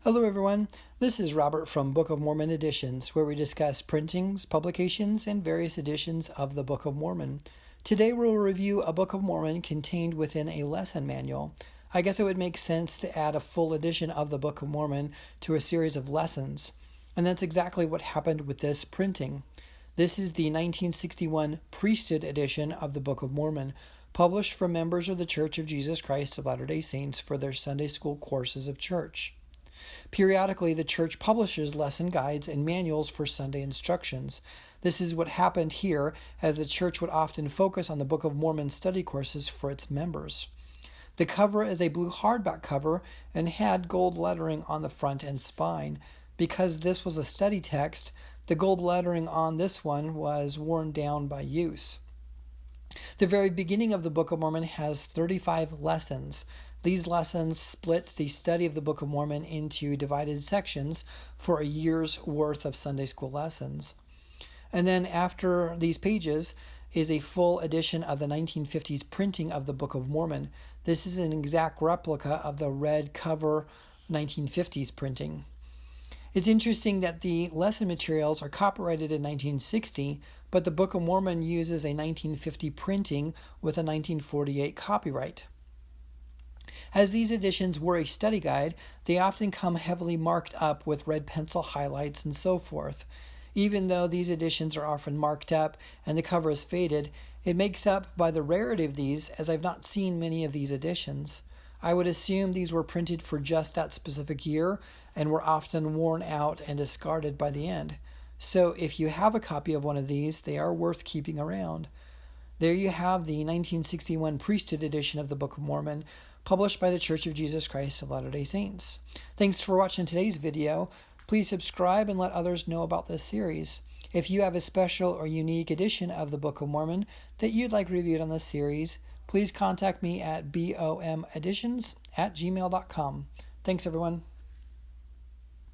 Hello everyone, this is Robert from Book of Mormon Editions, where we discuss printings, publications, and various editions of the Book of Mormon. Today we'll review a Book of Mormon contained within a lesson manual. I guess it would make sense to add a full edition of the Book of Mormon to a series of lessons, and that's exactly what happened with this printing. This is the 1961 Priesthood edition of the Book of Mormon, published for members of the Church of Jesus Christ of Latter-day Saints for their Sunday school courses of church. Periodically, the church publishes lesson guides and manuals for Sunday instructions. This is what happened here, as the church would often focus on the Book of Mormon study courses for its members. The cover is a blue hardback cover and had gold lettering on the front and spine. Because this was a study text, the gold lettering on this one was worn down by use. The very beginning of the Book of Mormon has 35 lessons. These lessons split the study of the Book of Mormon into divided sections for a year's worth of Sunday school lessons. And then after these pages is a full edition of the 1950s printing of the Book of Mormon. This is an exact replica of the red cover 1950s printing. It's interesting that the lesson materials are copyrighted in 1960, but the Book of Mormon uses a 1950 printing with a 1948 copyright. As these editions were a study guide, they often come heavily marked up with red pencil highlights and so forth. Even though these editions are often marked up and the cover is faded, it makes up by the rarity of these, as I've not seen many of these editions. I would assume these were printed for just that specific year and were often worn out and discarded by the end. So if you have a copy of one of these, they are worth keeping around. There you have the 1961 Priesthood edition of the Book of Mormon, published by the Church of Jesus Christ of Latter-day Saints. Thanks for watching today's video. Please subscribe and let others know about this series. If you have a special or unique edition of the Book of Mormon that you'd like reviewed on this series, please contact me at bomeditions@gmail.com. Thanks everyone.